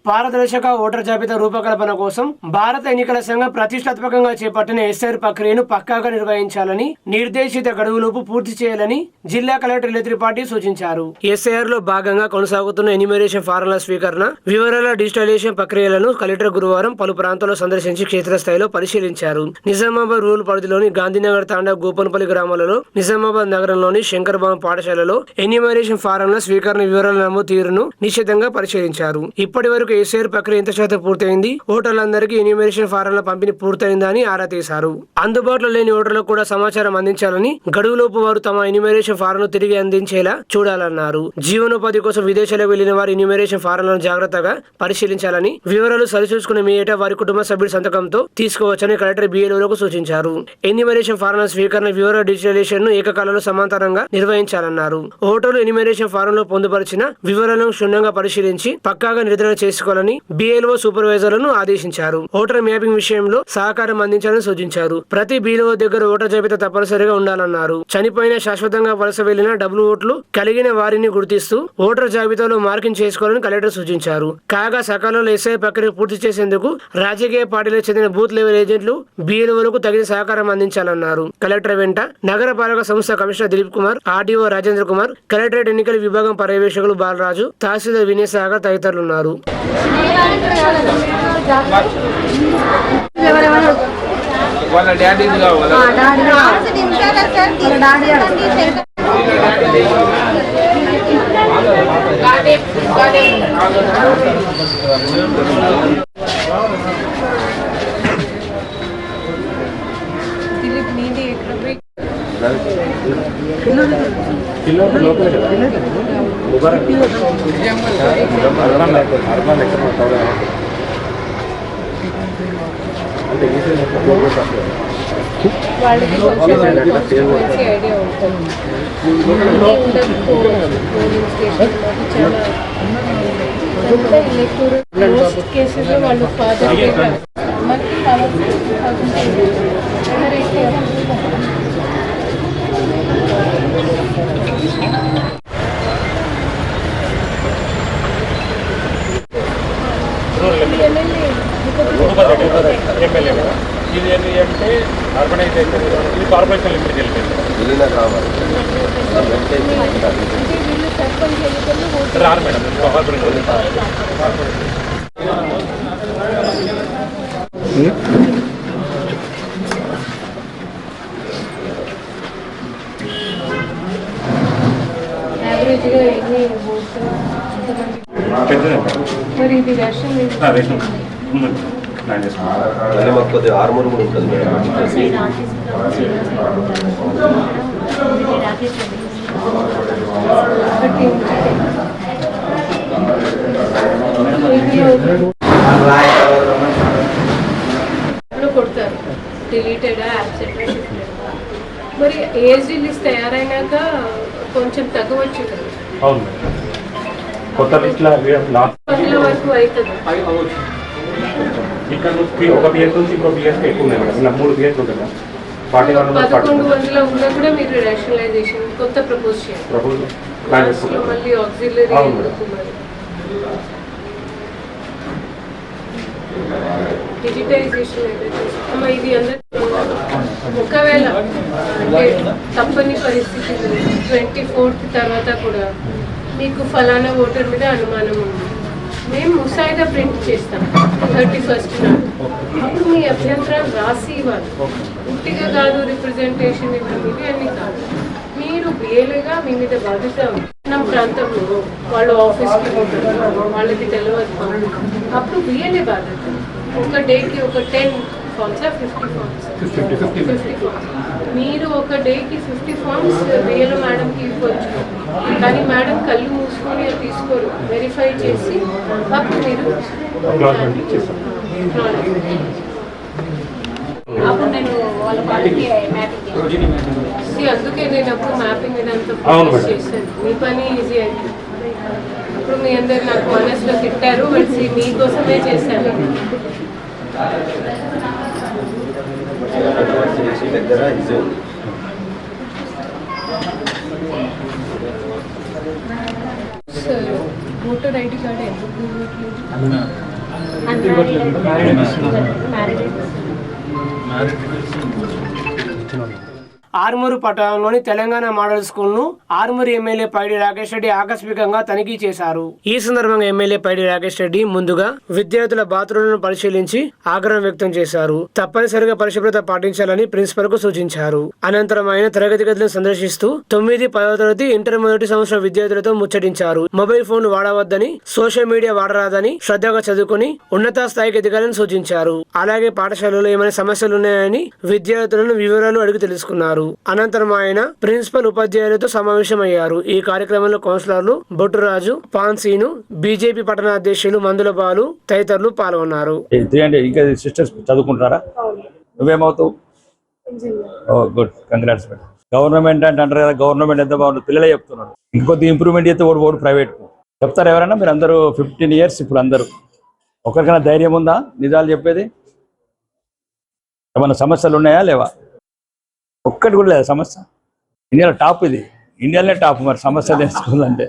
పారదర్శక ఓటర్ జాబితా రూపకల్పన కోసం భారత ఎన్నికల సంఘం ప్రతిష్టాత్మకంగా చేపట్టిన ఎస్ఐఆర్ ప్రక్రియను పక్కాగా నిర్వహించాలని, నిర్దేశిత గడువులోపు పూర్తి చేయాలని జిల్లా కలెక్టర్ త్రిపాఠి సూచించారు. ఎస్ఐఆర్ లో భాగంగా కొనసాగుతున్న ఎన్యూమరేషన్ ఫారంల స్వీకరణ, వివరాల డిజిటలైజేషన్ ప్రక్రియలను కలెక్టర్ గురువారం పలు ప్రాంతాల్లో సందర్శించి క్షేత్రస్థాయిలో పరిశీలించారు. నిజామాబాద్ రూరల్ పరిధిలోని గాంధీనగర్ తాండా, గోపన్పల్లి గ్రామాలలో, నిజామాబాద్ నగరంలోని శంకర్భవన్ పాఠశాలలో ఎన్యూమరేషన్ ఫారంల స్వీకరణ వివరాల నమోదు తీరును నిశ్చితంగా పరిశీలించారు. ఇప్పటి వరకు ఎస్ఐఆర్ ప్రక్రియ ఎంత శాతం పూర్తయింది, ఓటర్లందరికీ ఎన్యూమరేషన్ ఫారంల పంపిణీ పూర్తయిందా అని ఆరా తీశారు. అందుబాటులో లేని ఓటర్లకు కూడా సమాచారం అందించాలని, గడువులోపు వారు తమ ఎన్యూమరేషన్ ఫారంను తిరిగి అందించేలా చూడాలన్నారు. జీవనోపాధి కోసం విదేశాలకు వెళ్లిన వారి ఎన్యూమరేషన్ ఫారంలను జాగ్రత్తగా పరిశీలించాలని, వివరాలు సరిచూసుకునే మీ ఏటా వారి కుటుంబ సభ్యుల సంతకంతో తీసుకోవచ్చని కలెక్టర్ బిఎల్ఓలకు సూచించారు. ఎన్యూమరేషన్ ఫారంల స్వీకరణ, వివరాల డిజిటలైజేషన్ ను ఏకకాలంలో సమాంతరంగా నిర్వహించాలన్నారు. ఓటర్లు ఎన్యూమరేషన్ ఫారంలో పొందుపరిచిన వివరాలను క్షుణ్ణంగా పరిశీలించి పక్కాగా నిర్ధారణ చేసుకోవాలని బిఎల్ఓ సూపర్వైజర్లను ఆదేశించారు. ఓటర్ మ్యాపింగ్ విషయంలో సహకారం అందించాలని సూచించారు. ప్రతి బిఎల్ఓ దగ్గర ఓటర్ జాబితా తప్పనిసరిగా ఉండాలన్నారు. చనిపోయిన, శాశ్వతంగా వలస వెళ్లిన, డబుల్ ఓట్లు కలిగిన వారిని గుర్తిస్తూ ఓటర్ జాబితాలో మార్కింగ్ చేసుకోవాలని కలెక్టర్ సూచించారు. కాగా సకాలంలో ఎస్ఐ ప్రక్రియ పూర్తి చేసేందుకు రాజకీయ పార్టీలకు చెందిన బూత్ లెవెల్ ఏజెంట్లు బిఎల్ఓలకు తగిన సహకారం అందించాలన్నారు. కలెక్టర్ వెంట నగర పాలక సంస్థ commissioner Dilip Kumar, RDO Rajendra Kumar, collectorate ఎన్నికల విభాగం పర్యవేక్షకులు బాలరాజు, తహసీల్దార్ వినయ్ సాగర్ తదితరులున్నారు. వాళ్ళకి ఐడియా ఉంటుంది. చాలా ఎలక్టోరల్ కేసులో వాళ్ళు ఫాదర్ ఇది అంటే అర్బనైజ్ అయితే ఇది కార్పొరేషన్ లిమిట్కి వెళ్ళిపోయింది. రారు మేడం, కార్పొరేషన్ యావరేజ్గా ఎన్ని మరి ఇది రేషన్ మాకు కొద్దిగా ఆర్మర్ కూడా ఉంటుంది మేడం. కొడతారు డిలీటెడ్, యాబ్సెంట్. మరి ఏఎస్డీ లిస్ట్ తయారైనాక కొంచెం తగ్గవచ్చు కదా. అవును కొత్త లిస్ట్లో వరకు అవుతుంది. ఇక్కడ నుంచి ఒక పిఎస్ నుంచి ఇంకో పిఎస్కి ఎక్కువ ఉన్నాయి మేడం. ఇలా 3 పిఎస్లు ఉంటుంది మేడం. 1100 ఉన్నా కూడా మీరు రేషనలైజేషన్ కొత్త ప్రపోజ్ చేయాలి. మళ్ళీ ఆక్సిలరీ డిజిటైజేషన్ అయితే ఇది అందరూ ఒకవేళ అంటే తప్పని పరిస్థితి 24th తర్వాత కూడా మీకు ఫలానా ఓటర్ మీద అనుమానం ఉంది, మేము ముసాయిదా ప్రింట్ చేస్తాం 31st నాడు. అప్పుడు మీ అభ్యంతరాలు రాసి ఇవ్వాలి. ఉట్టిగా కాదు రిప్రజెంటేషన్ ఇవ్వడం, ఇవి అన్నీ కాదు. మీరు బిఏలుగా మీ మీద బాధ్యత మన ప్రాంతంలో వాళ్ళు ఆఫీస్కి పోతారు, వాళ్ళకి తెలియదు. అప్పుడు బిఏలే బాధ్యత. ఒక డేకి ఒక 10 ఫార్మ్స్ 50 ఫార్మ్స్ 50 ఫార్మ్స్ మీరు ఒక డేకి 50 ఫార్మ్స్ బిఏలో మేడంకి ఇవ్వచ్చు. కానీ మేడం కళ్ళు మూసుకొని తీసుకోరు, వెరిఫై చేసి అప్పుడు మీరు అప్పుడు నేను వాళ్ళ వాళ్ళకి అందుకే నేను అప్పుడు మ్యాపింగ్ ఇదంతా ఫోకస్ చేశాను. మీ పని ఈజీ అయింది. అప్పుడు మీ అందరు నాకు మనసులో తిట్టారు, బట్ మీకోసమే చేశాను. ఓటర్ ఓటర్ ఐడి కార్డ్ ఎందుకు ఆర్మూరు పట్టణంలోని తెలంగాణ మోడల్ స్కూల్ ను ఆర్మూరు ఎమ్మెల్యే పైడి రాకేష్ రెడ్డి ఆకస్మికంగా తనిఖీ చేశారు. ఈ సందర్భంగా ఎమ్మెల్యే పైడి రాకేష్ రెడ్డి ముందుగా విద్యార్థుల బాత్రూంలను పరిశీలించి ఆగ్రహం వ్యక్తం చేశారు. తప్పనిసరిగా పరిశుభ్రత పాటించాలని ప్రిన్సిపల్ కు సూచించారు. అనంతరం ఆయన తరగతి గదులను సందర్శిస్తూ 9, 10వ తరగతి ఇంటర్ మొదటి సంవత్సరం విద్యార్థులతో ముచ్చటించారు. మొబైల్ ఫోన్ వాడవద్దని, సోషల్ మీడియా వాడరాదని శ్రద్ధగా చదువుకుని ఉన్నత స్థాయికి ఎదగాలని సూచించారు. అలాగే పాఠశాలలో ఏమైనా సమస్యలున్నాయని విద్యార్థులను వివరాలు అడిగి తెలుసుకున్నారు. అనంతరం ఆయన ప్రిన్సిపల్ ఉపాధ్యాయులతో సమావేశమయ్యారు. ఈ కార్యక్రమంలో కౌన్సిలర్లు బొట్టురాజు, పాన్సీను, బీజేపీ పట్టణ అధ్యక్షులు మందుల బాలు తదితరులు పాల్గొన్నారు. ఇంకా సిస్టర్స్ చదువుకుంటారా? నువ్వేమవుతావు? Good, congrats. గవర్నమెంట్ అంటే అంటారు కదా, గవర్నమెంట్ ఎంత బాగుంటుంది పిల్లలే చెప్తున్నారు. ఇంకొద్ది ఇంప్రూవ్మెంట్ చేస్తే ఓడి ప్రైవేట్ చెప్తారు. ఎవరైనా మీరు అందరూ 15 years ఇప్పుడు అందరూ ఒకరికైనా ధైర్యం ఉందా నిజాలు చెప్పేది? ఏమైనా సమస్యలు ఉన్నాయా లేవా? ఒక్కటి కూడా లేదా సమస్య. ఇండియాలో టాప్, ఇది ఇండియాలోనే టాప్. మరి సమస్య తెలుసుకోవాలంటే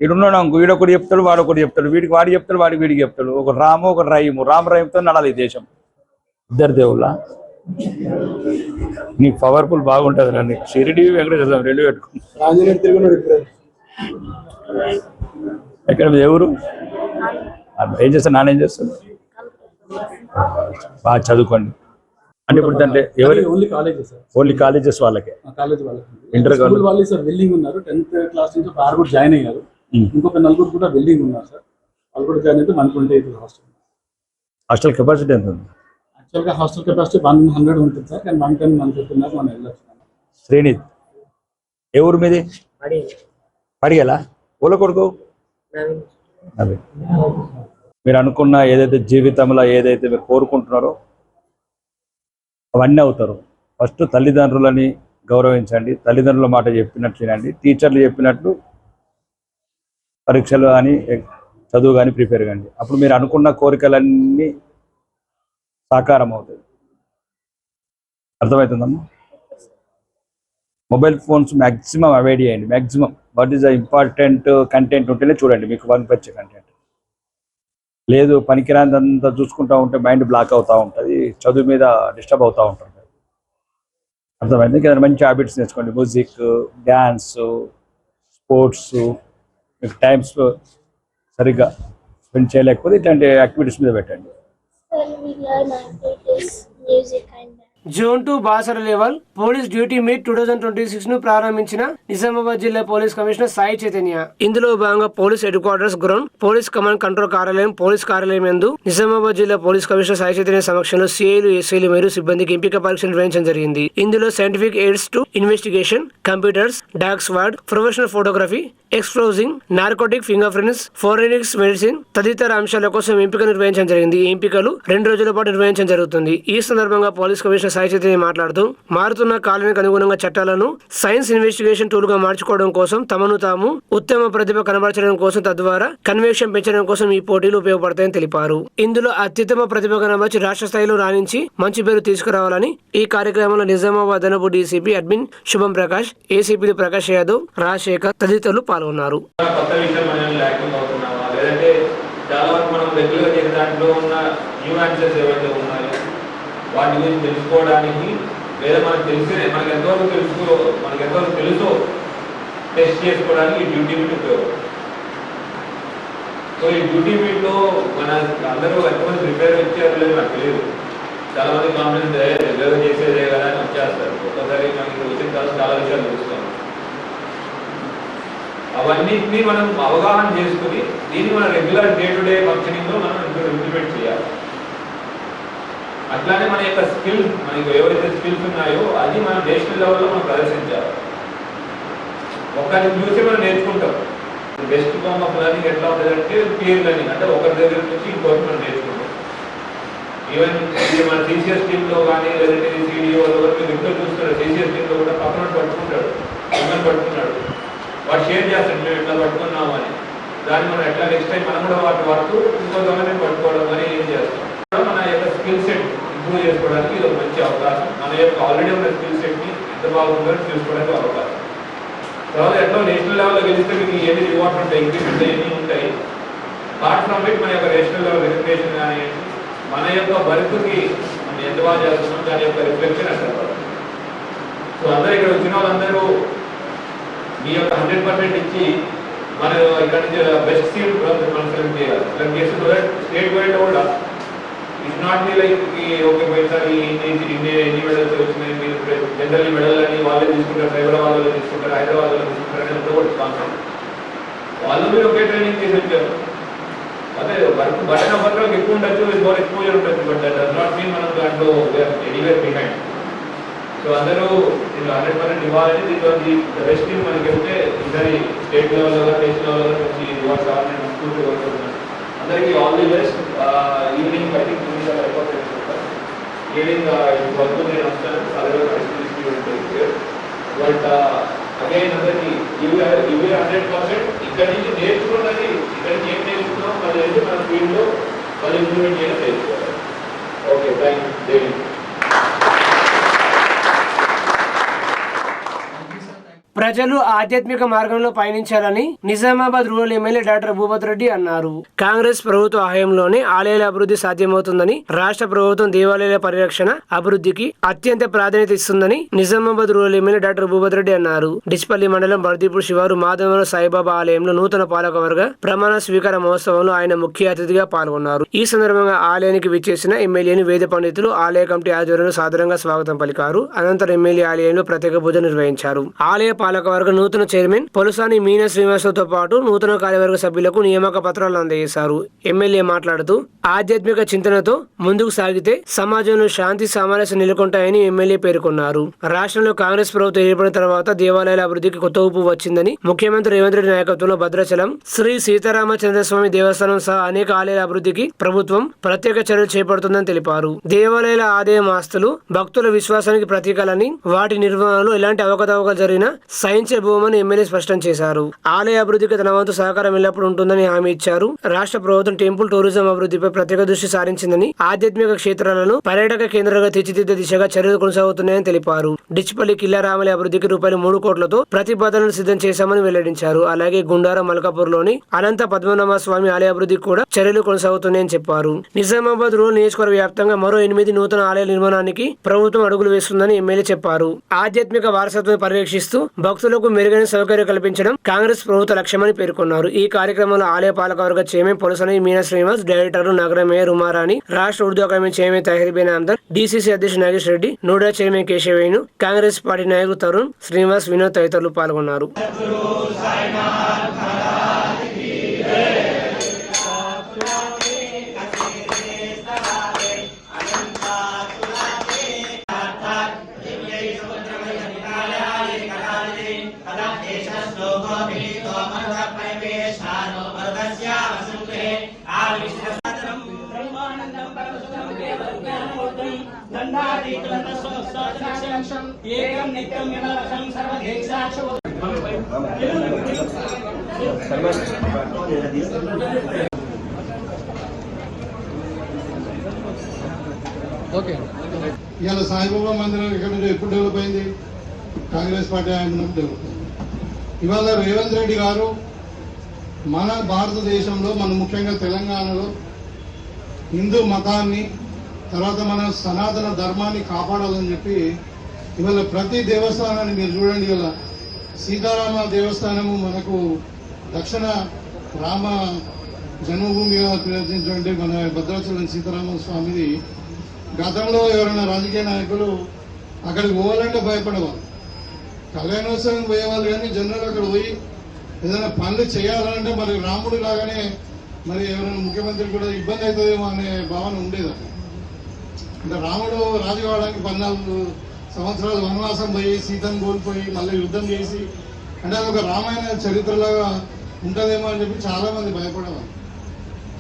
ఇడున్నాడు వీడొకటి చెప్తాడు, వాడొకటి చెప్తాడు, వీడికి వాడి చెప్తాడు, వీడికి చెప్తాడు. ఒక రాము, ఒక రహీము. రామ్ రహీంతో నడాలి ఈ దేశం. ఇద్దరు దేవుళ్ళ. నీకు పవర్ఫుల్ బాగుంటుంది రా. నీకు షిరిడి వెంకటేశ్వర రెండు పెట్టుకున్నాడు. ఎక్కడ ఎవరు ఏం చేస్తాడు? నానేం చేస్తాడు? బాగా చదువుకోండి. అంటే ఇప్పుడు అంటే ఎవరు? ఓన్లీ కాలేజెస్ వాళ్ళకే. ఇంటర్ వాళ్ళు సార్ వెల్డింగ్ ఉన్నారు. 10th class నుంచి ఒక 6 జాయిన్ అయ్యారు. ఇంకొక 4 కూడా వెల్డింగ్ ఉన్నారు సార్. వాళ్ళు కూడా జాయిన్ అయితే 128 హాస్టల్ కెపాసిటీ ఎంత ఉంది? యాక్చువల్గా హాస్టల్ కెపాసిటీ 100 ఉంటుంది సార్. కానీ 110, 150 మనం వెళ్ళొచ్చు. శ్రేణి ఏ ఊరు మీది? అడిగేలా ఊళ్ళ కొడుకు. అదే మీరు అనుకున్న ఏదైతే జీవితంలో ఏదైతే మీరు కోరుకుంటున్నారో అవన్నీ అవుతారు. ఫస్ట్ తల్లిదండ్రులని గౌరవించండి. తల్లిదండ్రుల మాట చెప్పినట్లు వినండి. టీచర్లు చెప్పినట్లు పరీక్షలు కానీ చదువు కానీ ప్రిపేర్ కండి. అప్పుడు మీరు అనుకున్న కోరికలన్నీ సాకారం అవుతాయి. అర్థమవుతుందమ్మా? మొబైల్ ఫోన్స్ మ్యాక్సిమం అవాయిడ్ చేయండి. Maximum what is the important content ఉంటేనే చూడండి, మీకు పనికొచ్చే కంటెంట్. లేదు పనికిరాంతంతా చూసుకుంటూ ఉంటే మైండ్ బ్లాక్ అవుతూ ఉంటుంది, చదువు మీద డిస్టర్బ్ అవుతూ ఉంటుంది. అర్థమైంది? ఇంకా మంచి హ్యాబిట్స్ నేర్చుకోండి. Music, dance, sports. మీకు టైమ్స్ సరిగ్గా స్పెండ్ చేయలేకపోతే ఇట్లాంటి యాక్టివిటీస్ మీద పెట్టండి. Zone 2 Basara level police duty meet 2026 ను ప్రారంభించిన నిజామాబాద్ జిల్లా పోలీస్ కమిషనర్ సాయి చైతన్య. ఇందులో భాగంగా police head quarters ground, police command control కార్యాలయం, పోలీస్ కార్యాలయం యందు నిజామాబాద్ జిల్లా పోలీస్ కమిషనర్ సాయి చైతన్య సమక్షంలో సిఐలు, ఎస్ఐలు మరియు సిబ్బందికి ఎంపిక పరీక్ష నిర్వహించడం జరిగింది. ఇందులో scientific aids to investigation, computers, dog squad, professional photography, exploding, narcotic, finger prints, forensic medicine తదితర అంశాల కోసం ఎంపిక నిర్వహించడం జరిగింది. ఈ ఎంపికలు 2 రోజుల పాటు నిర్వహించడం జరుగుతుంది. ఈ సందర్భంగా పోలీస్ కమిషనర్ సాయి చైతన్య మాట్లాడుతూ మారుతున్న కాలానికి అనుగుణంగా చట్టాలను సైన్స్ ఇన్వెస్టిగేషన్ టూల్ గా మార్చుకోవడం కోసం, తమను తాము ఉత్తమ ప్రతిభ కనబరచడం కోసం, తద్వారా కన్వేషన్ పెంచడం కోసం ఈ పోటీలు ఉపయోగపడతాయని తెలిపారు. ఇందులో అత్యుత్తమ ప్రతిభ కనబర్చి రాష్ట్ర స్థాయిలో రాణించి మంచి పేరు తీసుకురావాలని ఈ కార్యక్రమంలో నిజామాబాద్ అదనపు డీసీపీ అడ్మిన్ శుభం ప్రకాష్, ఏసీపీలు ప్రకాష్ యాదవ్, రాజశేఖర్ తదితరులు పాల్గొన్నారు. వాటి గురించి తెలుసుకోవడానికి లేదా మనకు ఎంతవరకు తెలుసో టెస్ట్ చేసుకోవడానికి ఈ డ్యూటీ మీట్ ఉపయోగం. సో ఈ డ్యూటీ మీట్లో మన అందరూ ఎంతమంది ప్రిపేర్ వచ్చారు లేదు నాకు తెలియదు. చాలామంది కాన్ఫిడెన్స్ రెగ్యులర్గా చేసేదే కదా అని వచ్చేస్తారు. ఒక్కసారి మనకి వచ్చిన తర్వాత చాలా విషయాలు తెలుస్తాం. అవన్నిటినీ మనం అవగాహన చేసుకుని దీన్ని మన రెగ్యులర్ డే టు డే ఫంక్షనింగ్లో మనం ఇంప్లిమెంట్ చేయాలి. అట్లానే మన యొక్క స్కిల్స్, మనకు ఎవరైతే స్కిల్స్ ఉన్నాయో అది మనం నేషనల్ లెవెల్లో మనం ప్రదర్శించాలి. ఒకరిని చూసి మనం నేర్చుకుంటాం. బెస్ట్ ఫార్మ్ ఆఫ్ లెర్నింగ్ ఎట్లా ఉంటుందంటే పీర్ లెర్నింగ్, అంటే ఒకరి దగ్గర నుంచి ఇంకొకటి మనం నేర్చుకుంటాం. ఈవెన్ మన సిసిఎస్ టీంలో కానీ లేదంటే సిడిఓలో ఇద్దరు చూస్తున్నాడు. సిసిఎస్ టీంలో కూడా పక్కన పట్టుకుంటాడు, వాడు షేర్ చేస్తాడు మేము ఎట్లా పట్టుకున్నాము అని. దాన్ని మనం ఎట్లా నెక్స్ట్ టైం మనం కూడా వాటి వరకు ఇంకో గవర్నమెంట్ పట్టుకోవడం అని ఏం చేస్తాం. మన యొక్క స్కిల్ సెట్ ఇంప్రూవ్ చేసుకోవడానికి ఇది ఒక మంచి అవకాశం. మన యొక్క ఆల్రెడీ ఉన్న స్కిల్ సెట్ని ఎంత బాగుందో చూసుకోవడానికి అవకాశం. తర్వాత ఎట్లా నేషనల్ లెవెల్లో గెలిస్తే మీకు ఏది రివార్డ్ ఉంటాయి, ఇంక్రిమెంట్ ఎన్ని ఉంటాయి. పార్ట్ ఫ్రమ్ ఇట్ మన యొక్క రేషనల్ రిజర్వేషన్ కానీ మన యొక్క వర్క్కి మనం ఎంత బాగా చేస్తున్నాం దాని యొక్క రిఫ్లెక్షన్ అంటారు. సో అందరూ ఇక్కడ వచ్చిన వాళ్ళందరూ మీ యొక్క 100% ఇచ్చి మన ఇక్కడ నుంచి బెస్ట్ సీట్ మనం సెలెక్ట్ చేయాలి. సెలెక్ట్ చేసి స్టేట్ వైడ్ కూడా it's not be like okay పోయినసారి ఎన్ని మెడల్స్ వచ్చినాయి మీరు జనరల్లీ మెడల్ అని వాళ్ళే తీసుకుంటారు, హైదరాబాద్ వాళ్ళు తీసుకుంటారు, హైదరాబాద్ వాళ్ళు తీసుకుంటారు అని కూడా కాన్సెప్ట్. వాళ్ళు మీరు ఒకే ట్రైనింగ్ చేసి వచ్చారు. అదే వర్క్ బటన్ వర్క్ ఎక్కువ ఉండొచ్చు, మోర్ ఎక్స్పోజర్ ఉండొచ్చు, but that does not mean మనం దాంట్లో ఎనీవేర్ బిహైండ్. సో అందరూ దీంట్లో 100% ఇవ్వాలని దీంట్లో బెస్ట్ టీమ్ మనకి వెళ్తే ఈసారి స్టేట్ లెవెల్లో నేషనల్ లెవెల్లో మంచి రివార్డ్ కావాలని మనస్ఫూర్తి కోరుకుంటున్నాను. అందరికీ all the best. Evening I think evening work నేను వస్తాను బట్ అగైన్ అందరికీ ఇవి 100% ఇక్కడి నుంచి నేర్చుకున్నది ఇక్కడి నుంచి ఏం నేర్చుకున్నాం మళ్ళీ అయితే మన ఫీల్డ్లో మళ్ళీ ఇంప్లిమెంట్ చేయడం నేర్చుకోవాలి. Okay, thank you. ప్రజలు ఆధ్యాత్మిక మార్గంలో పయనించాలని Nizamabad rural MLA doctor Bhupath Reddy అన్నారు. కాంగ్రెస్ ప్రభుత్వ హయాంలోనే ఆలయాల అభివృద్ధి సాధ్యమవుతుందని, రాష్ట్ర ప్రభుత్వం దేవాలయాల పరిరక్షణ అభివృద్ధికి అత్యంత ప్రాధాన్యత ఇస్తుందని Nizamabad rural MLA doctor Bhupath Reddy అన్నారు. డిచ్పల్లి మండలం బర్దీపూర్ శివారు మాధవరం సాయిబాబా ఆలయంలో నూతన పాలకవర్గ ప్రమాణ స్వీకార మహోత్సవంలో ఆయన ముఖ్య అతిథిగా పాల్గొన్నారు. ఈ సందర్భంగా ఆలయానికి విచ్చేసిన ఎమ్మెల్యేని వేద పండితులు ఆలయ కమిటీ ఆధ్వర్యంలో సాదరంగా స్వాగతం పలికారు. అనంతరం ఎమ్మెల్యే ఆలయంలో ప్రత్యేక పూజ నిర్వహించారు. ఆలయ పాలకవర్గ నూతన చైర్మన్ పొలుసాని మీనా శ్రీనివాసతో పాటు నూతన కార్యవర్గ సభ్యులకు నియామక పత్రాలు అందజేశారు. ఎమ్మెల్యే మాట్లాడుతూ ఆధ్యాత్మిక చింతనతో ముందుకు సాగితే సమాజంలో శాంతి సామరస్యం నెలకొంటాయని ఎమ్మెల్యే పేర్కొన్నారు. రాష్ట్రంలో కాంగ్రెస్ ప్రభుత్వం ఏర్పడిన తర్వాత దేవాలయాల అభివృద్ధికి కొత్త ఊపు వచ్చిందని, ముఖ్యమంత్రి రేవంత్ రెడ్డి నాయకత్వంలో భద్రాచలం శ్రీ సీతారామచంద్రస్వామి దేవస్థానం సహా అనేక ఆలయాల అభివృద్ధికి ప్రభుత్వం ప్రత్యేక చర్యలు చేపడుతుందని తెలిపారు. దేవాలయాల ఆదాయం ఆస్తులు భక్తుల విశ్వాసానికి ప్రతీకలని, వాటి నిర్వహణలో ఎలాంటి అవకతవకలు జరిగినా సహించబోమని ఎమ్మెల్యే స్పష్టం చేశారు. ఆలయ అభివృద్ధికి తన వంతు సహకారం ఎల్లప్పుడూ ఉంటుందని హామీ ఇచ్చారు. రాష్ట్ర ప్రభుత్వం టెంపుల్ టూరిజం అభివృద్ధిపై ప్రత్యేక దృష్టి సారించిందని, ఆధ్యాత్మిక క్షేత్రాలను పర్యాటక కేంద్రాలుగా తీర్చిదిద్దే దిశగా చర్యలు కొనసాగుతున్నాయని తెలిపారు. డిచ్పల్లి కిల్లారామలయ అభివృద్ధికి రూపాయలు 3 కోట్లతో ప్రతిపాదనలు సిద్ధం చేశామని వెల్లడించారు. అలాగే గుండారం మల్కాపూర్లోని అనంత పద్మనాభ స్వామి ఆలయ అభివృద్ధికి కూడా చర్యలు కొనసాగుతున్నాయని చెప్పారు. నిజామాబాద్ రూరల్ నియోజకవర్గ వ్యాప్తంగా మరో 8 నూతన ఆలయాల నిర్మాణానికి ప్రభుత్వం అడుగులు వేస్తుందని ఎమ్మెల్యే చెప్పారు. ఆధ్యాత్మిక వారసత్వాన్ని పరిరక్షిస్తూ భక్తులకు మెరుగైన సౌకర్యం కల్పించడం కాంగ్రెస్ ప్రభుత్వ లక్ష్యమని పేర్కొన్నారు. ఈ కార్యక్రమంలో ఆలయ పాలకవర్గ చైర్మన్ పొలసని మీనా శ్రీనివాస్, డైరెక్టర్లు నగర మేయర్ ఉమారాణి, రాష్ట్ర Urdu academy chairman Tahirben Ahmed, DCC అధ్యక్షుడు Nagesh Reddy, NUDA chairman Keshavenu, Congress party నాయకులు తరుణ్, శ్రీనివాస్, వినోద్ తదితరులు పాల్గొన్నారు. ఇవాళ సాయిబాబా మందిరం ఇక్కడ నుంచి ఎప్పుడు డెవలప్ అయింది? కాంగ్రెస్ పార్టీ ఆయన డెవలప్ అయింది. ఇవాళ రేవంత్ రెడ్డి గారు మన భారతదేశంలో, మన ముఖ్యంగా తెలంగాణలో హిందూ మతాన్ని, తర్వాత మన సనాతన ధర్మాన్ని కాపాడాలని చెప్పి ఇవాళ ప్రతి దేవస్థానాన్ని మీరు చూడండి. ఇవాళ సీతారామ దేవస్థానము మనకు దక్షిణ రామ జన్మభూమిగా ప్రదర్శించినటువంటి మన భద్రాచలం సీతారామ స్వామిది గతంలో ఎవరైనా రాజకీయ నాయకులు అక్కడికి పోవాలంటే భయపడేవాళ్ళు, కళ్యాణోత్సవం పోయేవాళ్ళు. కానీ జనరల్ అక్కడ పోయి ఏదైనా పనులు చేయాలంటే మరి రాముడు లాగానే మరి ఎవరైనా ముఖ్యమంత్రి కూడా ఇబ్బంది అవుతుందేమో అనే భావన ఉండేది. అంటే రాముడు రాజు కావడానికి 14 సంవత్సరాలు వనవాసం పోయి సీతను కోల్పోయి మళ్ళీ యుద్ధం చేసి, అంటే అది ఒక రామాయణ చరిత్రలాగా ఉంటుందేమో అని చెప్పి చాలామంది భయపడేవాళ్ళు.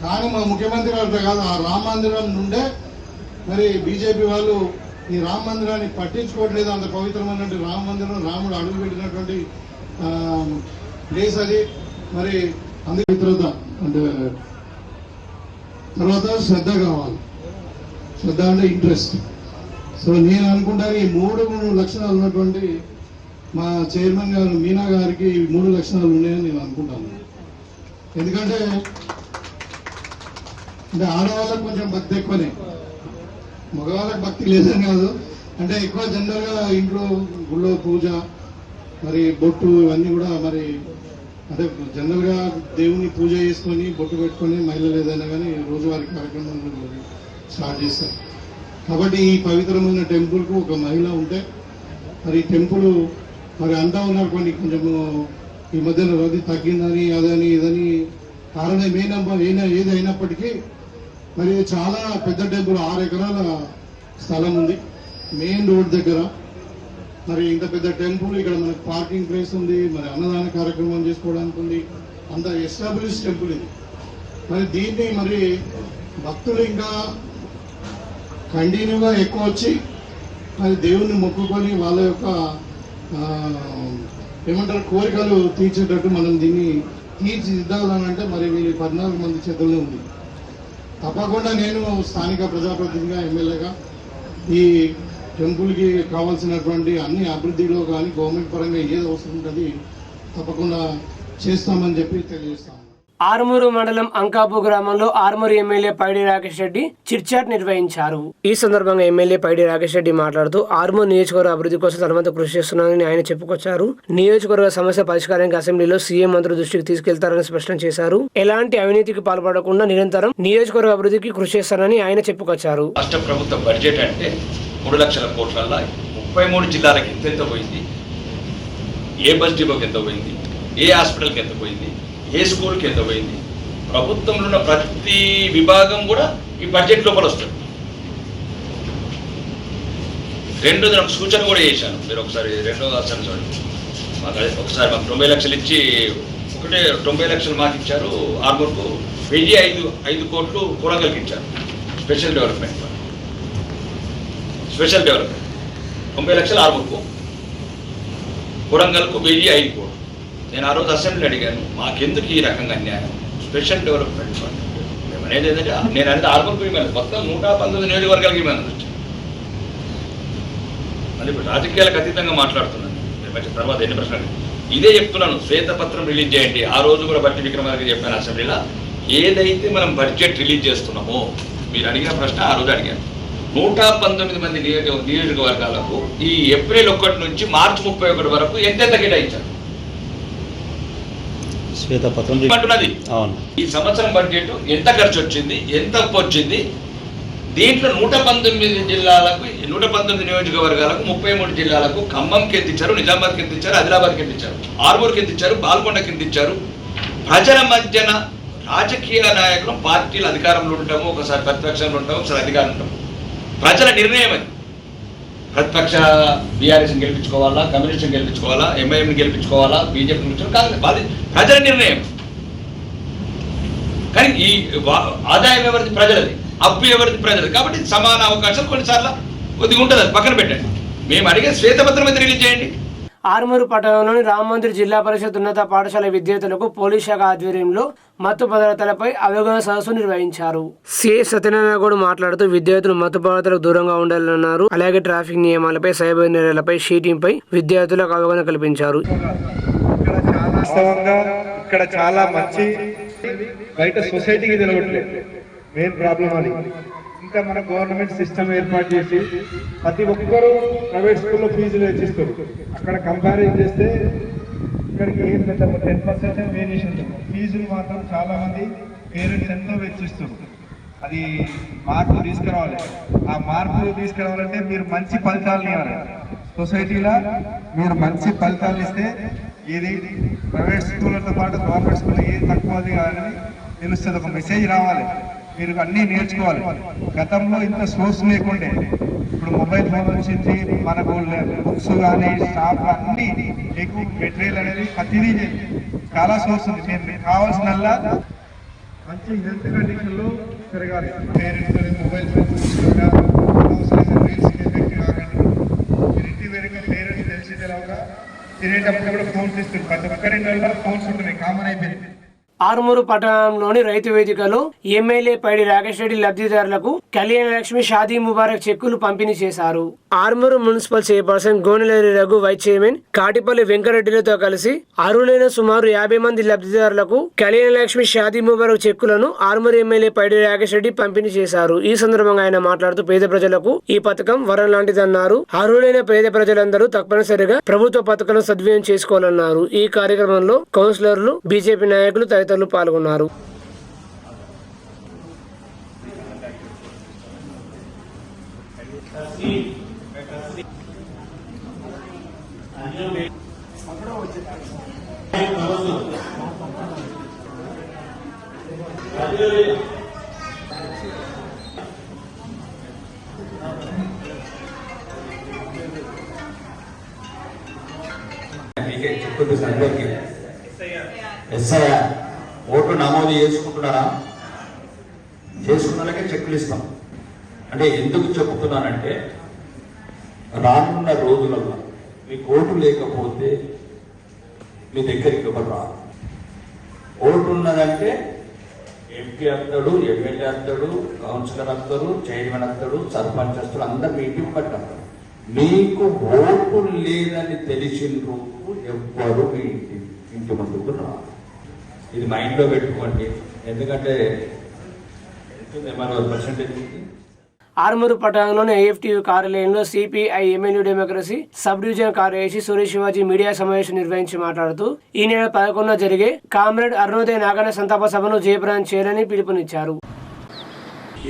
కానీ మా ముఖ్యమంత్రి గారితో కాదు, ఆ రామ మందిరం నుండే మరి బీజేపీ వాళ్ళు ఈ రామ మందిరాన్ని పట్టించుకోవట్లేదు. అంత పవిత్రమైనటువంటి రామ మందిరం, రాముడు అడుగు పెట్టినటువంటి ప్లేస్ అది. మరి అందుకే పవిత్రత అంటే తర్వాత శ్రద్ధ కావాలి. శ్రద్ధ అంటే ఇంట్రెస్ట్. సో నేను అనుకుంటాను ఈ 3 లక్షణాలు ఉన్నటువంటి మా చైర్మన్ గారు మీనా గారికి 3 లక్షణాలు ఉన్నాయని నేను అనుకుంటాను. ఎందుకంటే అంటే ఆడవాళ్ళకి కొంచెం భక్తి ఎక్కువనే, మగవాళ్ళకి భక్తి లేదని కాదు. అంటే ఎక్కువ జనరల్గా ఇంట్లో గుళ్ళో పూజ మరి బొట్టు ఇవన్నీ కూడా మరి అంటే జనరల్గా దేవుని పూజ చేసుకొని బొట్టు పెట్టుకొని మహిళలు ఏదైనా కానీ రోజువారీ కార్యక్రమం స్టార్ట్ చేస్తారు. కాబట్టి ఈ పవిత్రమైన టెంపుల్కు ఒక మహిళ ఉంటే మరి టెంపుల్ మరి అంటా ఉన్నారు కొన్ని కొంచెము ఈ మధ్యన రద్దీ తగ్గిందని అదని ఇదని కారణం ఏది అయినప్పటికీ మరి చాలా పెద్ద టెంపుల్ 6 ఎకరాల స్థలం ఉంది మెయిన్ రోడ్ దగ్గర. మరి ఇంత పెద్ద టెంపుల్ ఇక్కడ మనకు పార్కింగ్ ప్లేస్ ఉంది, మరి అన్నదాన కార్యక్రమం చేసుకోవడానికి ఉంది, అంత ఎస్టాబ్లిష్ టెంపుల్ ఇది. మరి దీన్ని మరి భక్తులు ఇంకా కంటిన్యూగా ఎక్కువ వచ్చి మరి దేవుణ్ణి మొక్కుకొని వాళ్ళ యొక్క ఏమంటారు కోరికలు తీర్చేటట్టు మనం దీన్ని తీర్చిదిద్దాలంటే మరి వీళ్ళు 14 మంది చేతుల్లో ఉంది. తప్పకుండా నేను స్థానిక ప్రజాప్రతినిధిగా ఎమ్మెల్యేగా ఈ టెంపుల్కి కావాల్సినటువంటి అన్ని అభివృద్ధిలో కానీ గవర్నమెంట్ పరంగా ఏది అవసరం ఉంటుంది తప్పకుండా చేస్తామని చెప్పి తెలియజేస్తాను. ఆర్మూరు మండలం అంకాపు గ్రామంలో ఆర్మూరు ఎమ్మెల్యే పైడి రాకేష్ రెడ్డి చిట్చాట్ నిర్వహించారు. ఈ సందర్భంగా ఎమ్మెల్యే పైడి రాకేష్ రెడ్డి మాట్లాడుతూ ఆర్మూరు నియోజకవర్గ అభివృద్ధి కోసం తనవంతు కృషి చేస్తున్నానని ఆయన చెప్పుకొచ్చారు. నియోజకవర్గ సమస్య పరిష్కారానికి అసెంబ్లీలో సీఎం మంత్రుల దృష్టికి తీసుకెళ్తారని స్పష్టం చేశారు. ఎలాంటి అవినీతికి పాల్పడకుండా నిరంతరం నియోజకవర్గ అభివృద్ధికి కృషి చేస్తానని ఆయన చెప్పుకొచ్చారు. రాష్ట్ర ప్రభుత్వ బడ్జెట్ అంటే 3 లక్షల కోట్ల 33 జిల్లాలకు ఎంత పోయింది, ఏ బస్ డిపోకి ఎంత పోయింది, ఏ హాస్పిటల్కి ఎంత పోయింది, ఏ స్కూల్కి ఎంత పోయింది, ప్రభుత్వంలో ఉన్న ప్రతి విభాగం కూడా ఈ బడ్జెట్ లోపల వస్తుంది. రెండోది నాకు సూచన కూడా చేశాను, మీరు ఒకసారి రెండో అసలు చూడండి. ఒకసారి మాకు 90 లక్షలు ఇచ్చి 90 లక్షలు మాకు ఇచ్చారు. ఆర్మూర్కు 5 కోట్లు కూరంగల్కి ఇచ్చారు. స్పెషల్ డెవలప్మెంట్ 90 లక్షలు ఆర్మూర్కు, కూరంగల్కు 5 కోట్లు. నేను ఆ రోజు అసెంబ్లీ అడిగాను, మాకెందుకు ఈ రకంగా అన్యాయం? స్పెషల్ డెవలప్మెంట్ ఫండ్ మేము అనేది ఏంటంటే నేను అనేది ఆర్మూర్కు ఇవ్వను, మొత్తం 119 నియోజకవర్గాలకి ఇవ్వను. మళ్ళీ ఇప్పుడు రాజకీయాలకు అతీతంగా మాట్లాడుతున్నాను. మంచి తర్వాత ఎన్ని ప్రశ్నలు ఇదే చెప్తున్నాను. శ్వేతపత్రం రిలీజ్ చేయండి. ఆ రోజు కూడా బట్టి విక్రమార్క చెప్పాను అసెంబ్లీలో, ఏదైతే మనం బడ్జెట్ రిలీజ్ చేస్తున్నామో మీరు అడిగిన ప్రశ్న ఆ రోజు అడిగాను. 119 మంది నియోజకవర్గాలకు ఈ ఏప్రిల్ 1 నుంచి మార్చి 31 వరకు ఎంతెంత కేటాయించారు శ్వేతపత్రం అంటున్నది. అవును, ఈ సంవత్సరం బడ్జెట్ ఎంత ఖర్చు వచ్చింది, ఎంత అప్పు వచ్చింది, దీంట్లో 119 జిల్లాలకు 119 నియోజకవర్గాలకు 33 జిల్లాలకు ఖమ్మంకి ఎంత ఇచ్చారు, నిజామాబాద్కి ఎంత ఇచ్చారు, ఆదిలాబాద్కి ఎంత ఇచ్చారు, ఆర్మూర్కి ఎంత ఇచ్చారు, బాల్కొండకి ఎంత ఇచ్చారు. ప్రజల మధ్యన రాజకీయ నాయకులు పార్టీలు అధికారంలో ఉంటాము, ఒకసారి ప్రతిపక్షంలో ఉంటాము, ఒకసారి అధికారం ఉంటాము. ప్రజల నిర్ణయం అది. ప్రతిపక్ష బీఆర్ఎస్ని గెలిపించుకోవాలా, కమ్యూనిస్ట్ని గెలిపించుకోవాలా, ఎంఐఎంని గెలిపించుకోవాలా, బీజేపీని గెలిపించుకోవాలి, ప్రజల నిర్ణయం. కానీ ఈ ఆదాయం ఎవరిది? ప్రజలది. అప్పు ఎవరిది? ప్రజలది. కాబట్టి సమాన అవకాశాలు కొన్నిసార్లు కొద్దిగా ఉంటుంది, అది పక్కన పెట్టండి. మేము అడిగే శ్వేతపత్రం అయితే రిలీజ్ చేయండి. ఆర్మూరు పట్టణంలోని రామమందిర్ జిల్లా పరిషత్ ఉన్నత పాఠశాల విద్యార్థులకు పోలీస్ శాఖ ఆధ్వర్యంలో మత్తు పదార్థాలపై అవగాహన సదస్సు నిర్వహించారు. సిఐ సత్యనారాయణ గౌడ్ మాట్లాడుతూ విద్యార్థులు మత్తు పదార్థాలకు దూరంగా ఉండాలన్నారు. అలాగే ట్రాఫిక్ నియమాలపై, సైబర్ నేరాలపై, షీటింగ్ పై విద్యార్థులకు అవగాహన కల్పించారు. ఇక్కడ చాలా మంచి బయట సొసైటీకి తెలవట్లేదు మెయిన్ ప్రాబ్లం అని. ఇంకా మన గవర్నమెంట్ సిస్టమ్ ఏర్పాటు చేసి ప్రతి ఒక్కరూ ప్రైవేట్ స్కూల్లో ఫీజులు వెచ్చిస్తారు. అక్కడ కంపారిజన్ చేస్తే ఇక్కడికి 10% వేరియేషన్. ఫీజులు మాత్రం చాలా మంది పేరెంట్స్ ఎంతో వెచ్చిస్తారు. అది మార్పు తీసుకురావాలి. ఆ మార్పు తీసుకురావాలంటే మీరు మంచి ఫలితాలు ఇవ్వాలి. సొసైటీలో మీరు మంచి ఫలితాలు ఇస్తే ఇది ప్రైవేట్ స్కూళ్ళతో పాటు గవర్నమెంట్ స్కూల్ ఏది తక్కువది కాదని తెలుస్తుంది. ఒక మెసేజ్ రావాలి. మీరు అన్నీ నేర్చుకోవాలి. గతంలో ఇంత సోర్స్ లేకుండే, ఇప్పుడు మొబైల్ ఫోన్ వచ్చింది, మనకు బుక్స్ కానీ స్టాఫ్ అన్నీ ఎక్కువ మెటీరియల్ అనేది ప్రతిదీ చాలా సోర్స్ ఉంది. మీరు కావాల్సినల్లా మంచి హెల్త్ కండిషన్లో పెరగాలి. పేరెంట్స్ మొబైల్ ఫోన్ చూసుకోగా రీల్స్కి ఎఫెక్ట్ కాకండి. మీరు ఇంటి వెనక పేరెంట్స్ తెలిసి తెలవగా తినేటప్పుడు కూడా ఫోన్స్ ఇస్తుంది. ప్రతి ఒక్కరింటి ఫోన్స్ ఉంటున్నాయి, కామన్ అయిపోయింది. ఆర్మూరు పట్టణంలోని రైతు వేదికలో ఎమ్మెల్యే పైడి రాకేష్ రెడ్డి లబ్ధిదారులకు కళ్యాణ లక్ష్మి షాదీ ముబారక్ చెక్కులు పంపిణీ చేశారు. Armoor municipal chairperson Goneleri Raghu vice chairman Katipalli వెంకరెడ్డిలతో కలిసి అర్హులైన సుమారు 50 మంది లబ్ధిదారులకు కళ్యాణ లక్ష్మి షాదీ ముబారక్ చెక్కులను ఆర్మూరు ఎమ్మెల్యే పైడి రాకేష్ రెడ్డి పంపిణీ చేశారు. ఈ సందర్భంగా ఆయన మాట్లాడుతూ పేద ప్రజలకు ఈ పథకం వరం లాంటిదన్నారు. అర్హులైన పేద ప్రజలందరూ తప్పనిసరిగా ప్రభుత్వ పథకాలను సద్వినియోగం చేసుకోవాలన్నారు. ఈ కార్యక్రమంలో కౌన్సిలర్లు, బీజేపీ నాయకులు తదితరులు పాల్గొన్నారు. ఓటు నమోదు చేసుకుంటున్నారా? చేసుకున్నాకే చెక్కులు ఇస్తాం. అంటే ఎందుకు చెప్తున్నానంటే రానున్న రోజులలో మీకు ఓటు లేకపోతే మీ దగ్గరికి ఎవరు రాదు. ఓటు ఉన్నదంటే ఎంపీ వస్తాడు, ఎమ్మెల్యే వస్తాడు, కౌన్సిలర్ వస్తారు, చైర్మన్ వస్తాడు, సర్పంచ్ వస్తాడు, అందరు మీ ఇంటికి పట్టారు. మీకు ఓటు లేదని తెలిసిన రోజు ఎవ్వరు మీ ఇంటి ముందుకు రాదు. ఇది మైండ్లో పెట్టుకోండి. ఎందుకంటే మన పర్సెంటేజ్ ఆర్మూరు పట్టణంలోని AFTU కార్యాలయంలో CPI MNU democracy sub division కార్యదర్శి సురేష్ శివాజీ మీడియా సమావేశం నిర్వహించి మాట్లాడుతూ ఈ నెల 11న జరిగే కామ్రేడ్ అరుణోదయ నాగన్న సంతాప సభను జయప్రదం చేయాలని పిలుపునిచ్చారు.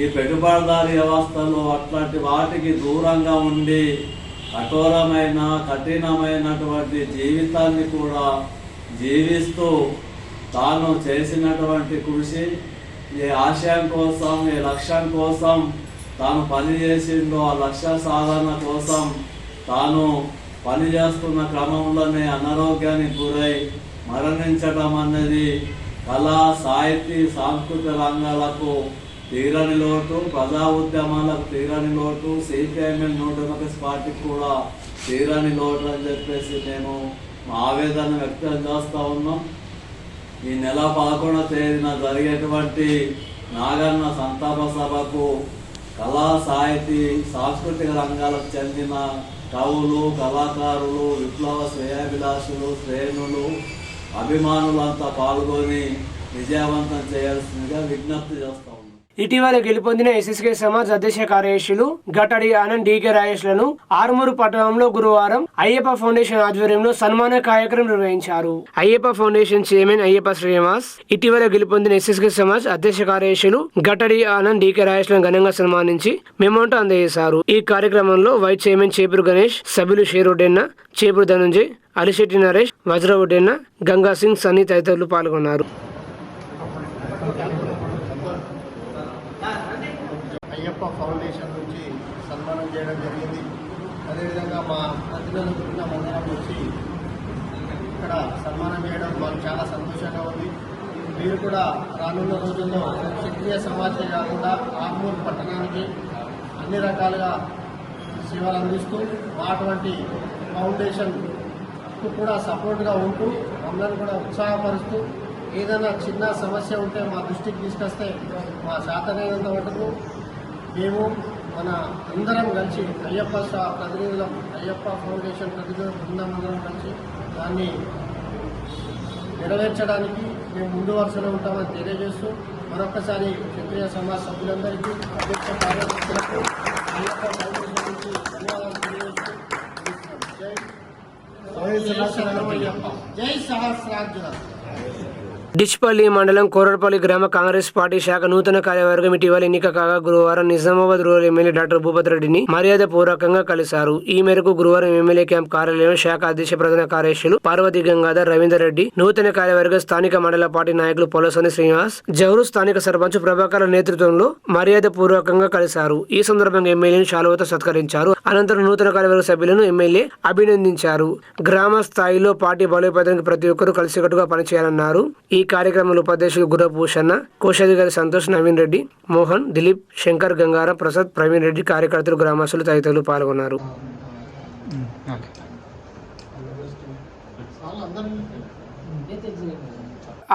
ఈ పెట్టుబడిదారీ వ్యవస్థలో అట్లాంటి వాటికి దూరంగా ఉండి కఠోరమైన కఠినమైనటువంటి జీవితాన్ని కూడా జీవిస్తూ తాను చేసినటువంటి కృషి, ఏ ఆశయం కోసం, ఏ లక్ష్యం కోసం తాను పనిచేసిందో ఆ లక్ష్య సాధన కోసం తాను పనిచేస్తున్న క్రమంలోనే అనారోగ్యానికి గురై మరణించడం అన్నది కళా, సాహితీ, సాంస్కృతిక రంగాలకు తీరని లోటు, ప్రజా ఉద్యమాలకు తీరని లోటు, CPIML న్యూ డెమోక్రసీ పార్టీకి కూడా తీరని లోటు అని చెప్పేసి మేము ఆవేదన వ్యక్తం చేస్తూ ఉన్నాం. ఈ నెల 11వ తేదీన జరిగేటువంటి నాగన్న సంతాప సభకు కళా, సాహితీ, సాంస్కృతిక రంగాలకు చెందిన కవులు, కళాకారులు, విప్లవ శ్రేయాభిలాషులు, శ్రేణులు, అభిమానులంతా పాల్గొని విజయవంతం చేయాల్సిందిగా విజ్ఞప్తి చేస్తాం. ఇటీవల గెలుపొందిన SSK సమాజ్ అధ్యక్ష కార్యదర్శులు గట్టడి ఆనంద్ DK రాజేష్లను ఆర్మూరు పట్టణంలో గురువారం అయ్యప్ప ఫౌండేషన్ ఆధ్వర్యంలో సన్మాన కార్యక్రమం నిర్వహించారు. అయ్యప్ప ఫౌండేషన్ చైర్మన్ అయ్యప్ప శ్రీనివాస్ ఇటీవల గెలుపొందిన SSK సమాజ్ అధ్యక్ష కార్యదర్శులు గట్టడి ఆనంద్ DK రాజేష్లను ఘనంగా సన్మానించి మెమోంటో అందజేశారు. ఈ కార్యక్రమంలో వైస్ చైర్మన్ చేపూరు గణేష్, సభ్యులు షేరుడెన్న, చేపూరు ధనంజయ్, అలిశెట్టి నరేష్, వజ్రవుడెన్న, గంగా సింగ్, సన్నీ తదితరులు పాల్గొన్నారు. అయ్యప్ప ఫౌండేషన్ నుంచి సన్మానం చేయడం జరిగింది. అదేవిధంగా మా ప్రతినిధుల మందిరం నుంచి ఇక్కడ సన్మానం చేయడం మాకు చాలా సంతోషంగా ఉంది. మీరు కూడా రానున్న రోజుల్లో క్షత్రియ సమాజమే కాకుండా ఆర్మూరు పట్టణానికి అన్ని రకాలుగా సేవలు అందిస్తూ అటువంటి ఫౌండేషన్కు కూడా సపోర్ట్గా ఉంటూ అందరూ కూడా ఉత్సాహపరుస్తూ ఏదైనా చిన్న సమస్య ఉంటే మా దృష్టికి తీసుకొస్తే మా శాతనైనంత మటుకు మేము మన అందరం కలిసి అయ్యప్ప ప్రతినిధులం, అయ్యప్ప ఫౌండేషన్ ప్రతినిధుల బృందం అందరం కలిసి దాన్ని నెరవేర్చడానికి మేము ముందు వరుసలో ఉంటామని తెలియజేస్తూ మరొకసారి క్షత్రియ సమాజ సభ్యులందరికీ, అధ్యక్ష కార్యదర్శులకు అయ్యప్ప ఫౌండేషన్ నుంచి ధన్యవాదాలు తెలియజేస్తూ జై సహస్రార్జున. డిచ్పల్లి మండలం కోరడపల్లి గ్రామ కాంగ్రెస్ పార్టీ శాఖ నూతన కార్యవర్గం ఇటీవల ఎన్నిక కాగా గురువారం Nizamabad rural MLA doctor Bhupath రెడ్డిని మర్యాద పూర్వకంగా కలిశారు. ఈ మేరకు గురువారం ఎమ్మెల్యే క్యాంప్ కార్యాలయంలో శాఖ అధ్యక్ష ప్రధాన కార్యదర్శులు పార్వతీ గంగాధర్, రవీందర్ రెడ్డి, నూతన కార్యవర్గ స్థానిక మండల పార్టీ నాయకులు పొలసని శ్రీనివాస్, జౌరు స్థానిక సర్పంచ్ ప్రభాకర్ నేతృత్వంలో మర్యాద పూర్వకంగా కలిశారు. ఈ సందర్భంగా ఎమ్మెల్యేను శాలువతో సత్కరించారు. అనంతరం నూతన కార్యవర్గ సభ్యులను ఎమ్మెల్యే అభినందించారు. గ్రామ స్థాయిలో పార్టీ బలోపేతానికి ప్రతి ఒక్కరూ కలిసికట్టుగా పనిచేయాలన్నారు. ఈ కార్యక్రమంలో ఉపాధ్యక్షులు గుర్రభూషణ, కోశాధికారి సంతోష్, నవీన్ రెడ్డి, మోహన్, దిలీప్, శంకర్, గంగారం, ప్రసాద్, ప్రవీణ్ రెడ్డి, కార్యకర్తలు, గ్రామస్తులు తదితరులు పాల్గొన్నారు.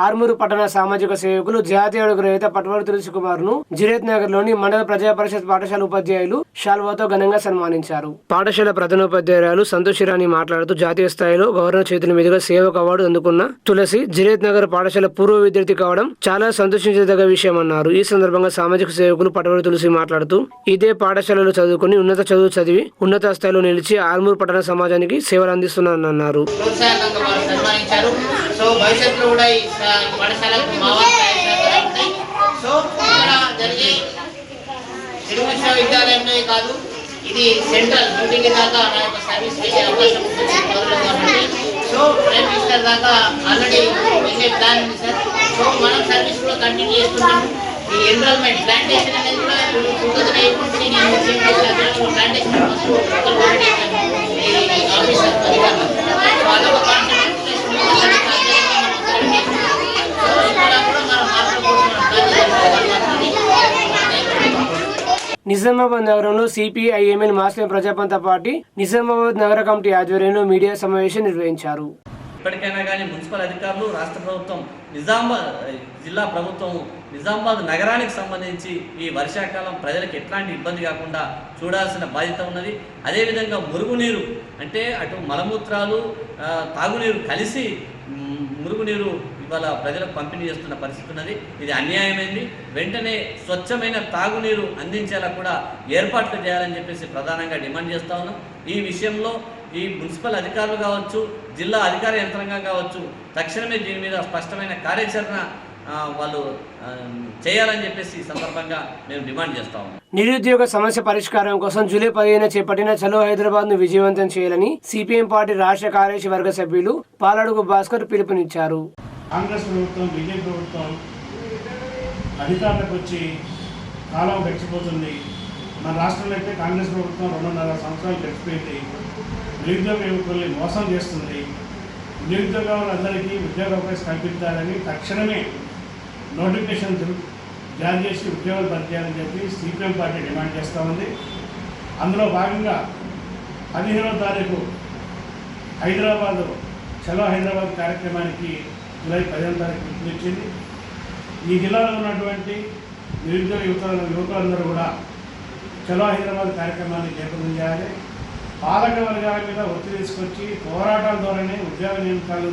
ఆర్మూరు పట్టణ సామాజిక సేవకులు జాతీయ అడుగు రహిత పట్వాడు తులసి కుమార్ ను జిరేత్ నగర్ లోని మండల ప్రజా పరిషత్ పాఠశాల ఉపాధ్యాయులు శాల్వాతో ఘనంగా సన్మానించారు. పాఠశాల ప్రధానోపాధ్యాయురాలు సంతోషిరాణి మాట్లాడుతూ జాతీయ స్థాయిలో గవర్నర్ చేతుల మీదుగా సేవకు అవార్డు అందుకున్న తులసి జిరేత్ నగర్ పాఠశాల పూర్వ విద్యార్థి కావడం చాలా సంతోషించదగ్గ విషయమన్నారు. ఈ సందర్భంగా సామాజిక సేవకులు పట్వాడు తులసి మాట్లాడుతూ ఇదే పాఠశాలలో చదువుకుని ఉన్నత చదువు చదివి ఉన్నత స్థాయిలో నిలిచి ఆర్మూరు పట్టణ సమాజానికి సేవలు అందిస్తున్నానన్నారు. సో భవిష్యత్తులో కూడా ఈ పాఠశాలకు సో ఇక్కడ జరిగే తెలుగు విశ్వవిద్యాలయంలో కాదు, ఇది సెంట్రల్ డ్యూటీకి దాకా నా యొక్క సర్వీస్ చేసే అవకాశం ఉంటుంది కాబట్టి సో ప్రైమ్ మినిస్టర్ దాకా ఆల్రెడీ చేసే ప్లాన్ ఉంది సార్. సో మనం సర్వీస్ కూడా కంటిన్యూ చేస్తున్నాము. ఈ ఎన్రోల్మెంట్ ప్లాంటేషన్ అనేది కూడా 2008 నుంచి నేను ప్లాంటేషన్ ఆఫీసర్ అదొక కాన్సెప్ట్ నిజామాబాద్ నగరంలో సిపిఐఎంఎల్ మాస్టర్ ప్రజాపంత పార్టీ నిజామాబాద్ నగర కమిటీ ఆధ్వర్యంలో మీడియా సమావేశం నిర్వహించారు. ఇప్పటికైనా కానీ మున్సిపల్ అధికారులు, రాష్ట్ర ప్రభుత్వం, నిజామాబాద్ జిల్లా ప్రభుత్వం నిజామాబాద్ నగరానికి సంబంధించి ఈ వర్షాకాలం ప్రజలకు ఎట్లాంటి ఇబ్బంది కాకుండా చూడాల్సిన బాధ్యత ఉన్నది. అదేవిధంగా మురుగునీరు అంటే అటు మలమూత్రాలు, తాగునీరు కలిసి మురుగునీరు ఇవాళ ప్రజలకు పంపిణీ చేస్తున్న పరిస్థితి ఉన్నది. ఇది అన్యాయమైంది. వెంటనే స్వచ్ఛమైన తాగునీరు అందించేలా కూడా ఏర్పాట్లు చేయాలని చెప్పేసి ప్రధానంగా డిమాండ్ చేస్తూ ఉన్నాం. ఈ విషయంలో ఈ మున్సిపల్ అధికారులు కావచ్చు, జిల్లా అధికార యంత్రాంగం కావచ్చు, తక్షణమే దీని మీద స్పష్టమైన కార్యాచరణ వాళ్ళు చేయాలని చెప్పేసి ఈ సందర్భంగా మేము డిమాండ్ చేస్తా ఉన్నాం. నిరుద్యోగ సమస్య పరిష్కారం కోసం జూలై 15న చేపట్టిన చలో హైదరాబాద్ ను విజయవంతం చేయాలని సిపిఎం పార్టీ రాష్ట్ర కార్యదర్శి వర్గ సభ్యులు పాలడుగు భాస్కర్ పిలుపునిచ్చారు. కాంగ్రెస్ ప్రభుత్వం, బీజేపీ ప్రభుత్వం అధికారులకు వచ్చి కాలం గడిచిపోతుంది. మన రాష్ట్రంలో అయితే కాంగ్రెస్ ప్రభుత్వం 2.5 సంవత్సరాలు గడిచిపోయింది. నిరుద్యోగ యువకుల్ని మోసం చేస్తుంది. నిరుద్యోగులందరికీ ఉద్యోగ అవకాశం కల్పించాలని తక్షణమే నోటిఫికేషన్ జారీ చేసి ఉద్యోగాలు భర్తీ చేయాలని చెప్పి సిపిఎం పార్టీ డిమాండ్ చేస్తూ ఉంది. అందులో భాగంగా 15వ తారీఖు హైదరాబాదు చలో హైదరాబాద్ కార్యక్రమానికి జూలై 15వ తారీఖు పిలుపునిచ్చింది. ఈ జిల్లాలో ఉన్నటువంటి నిరుద్యోగ యువకులందరూ కూడా చలో హైదరాబాద్ కార్యక్రమాన్ని జయప్రదం చేయాలి. పాలక వర్గాల మీద ఒత్తిడి తీసుకొచ్చి పోరాటాల ద్వారానే ఉద్యోగ నియామకాలు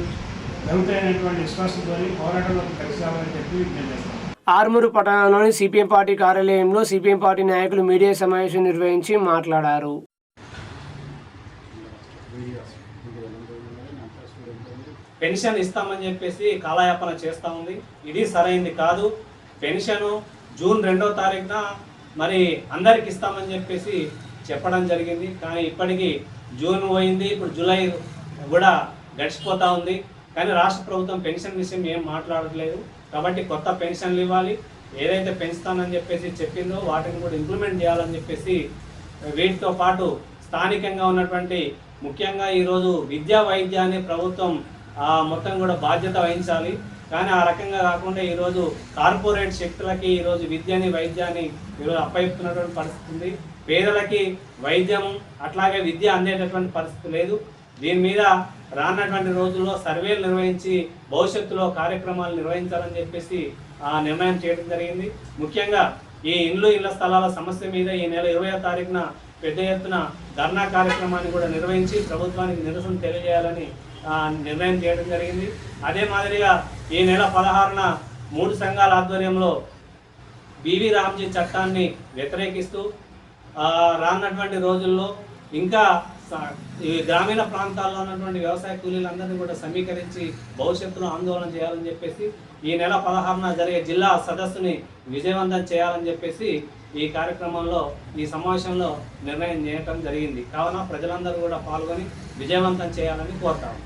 జరుగుతాయనేటువంటి విశ్వాసంతో పోరాటంలోకి కలిసి రావాలని చెప్పి విజ్ఞప్తి చేస్తాం. ఆర్మూరు పట్టణంలోని సిపిఎం పార్టీ కార్యాలయంలో సిపిఎం పార్టీ నాయకులు మీడియా సమావేశం నిర్వహించి మాట్లాడారు. పెన్షన్ ఇస్తామని చెప్పేసి కాలయాపన చేస్తూ ఉంది. ఇది సరైంది కాదు. పెన్షన్ జూన్ 2వ తారీఖున మరి అందరికి ఇస్తామని చెప్పేసి చెప్పడం జరిగింది. కానీ ఇప్పటికీ జూన్ పోయింది, ఇప్పుడు జూలై కూడా గడిచిపోతూ ఉంది. కానీ రాష్ట్ర ప్రభుత్వం పెన్షన్ విషయం ఏం మాట్లాడట్లేదు. కాబట్టి కొత్త పెన్షన్లు ఇవ్వాలి. ఏదైతే పెంచుతానని చెప్పేసి చెప్పిందో వాటిని కూడా ఇంప్లిమెంట్ చేయాలని చెప్పేసి, వీటితో పాటు స్థానికంగా ఉన్నటువంటి ముఖ్యంగా ఈరోజు విద్యా వైద్యాన్ని ప్రభుత్వం మొత్తం కూడా బాధ్యత వహించాలి. కానీ ఆ రకంగా కాకుండా ఈరోజు కార్పొరేట్ శక్తులకి ఈరోజు విద్యని వైద్యాన్ని ఈరోజు అప్పయిస్తున్నటువంటి పరిస్థితి ఉంది. పేదలకి వైద్యం అట్లాగే విద్య అందేటటువంటి పరిస్థితి లేదు. దీని మీద రానటువంటి రోజుల్లో సర్వేలు నిర్వహించి భవిష్యత్తులో కార్యక్రమాలు నిర్వహించాలని చెప్పేసి నిర్ణయం చేయడం జరిగింది. ముఖ్యంగా ఈ ఇళ్ల స్థలాల సమస్య మీద ఈ నెల 20వ తారీఖున పెద్ద ఎత్తున ధర్నా కార్యక్రమాన్ని కూడా నిర్వహించి ప్రభుత్వానికి నిరసన తెలియజేయాలని నిర్ణయం చేయడం జరిగింది. అదే మాదిరిగా ఈ నెల 16న 3 సంఘాల ఆధ్వర్యంలో బివి రామ్జీ చట్టాన్ని వ్యతిరేకిస్తూ రానున్నటువంటి రోజుల్లో ఇంకా ఈ గ్రామీణ ప్రాంతాల్లో ఉన్నటువంటి వ్యవసాయ కూలీలందరినీ కూడా సమీకరించి భవిష్యత్తులో ఆందోళన చేయాలని చెప్పేసి ఈ నెల 16న జరిగే జిల్లా సదస్సుని విజయవంతం చేయాలని చెప్పేసి ఈ కార్యక్రమంలో ఈ సమావేశంలో నిర్ణయం చేయడం జరిగింది. కావున ప్రజలందరూ కూడా పాల్గొని విజయవంతం చేయాలని కోరుతాము.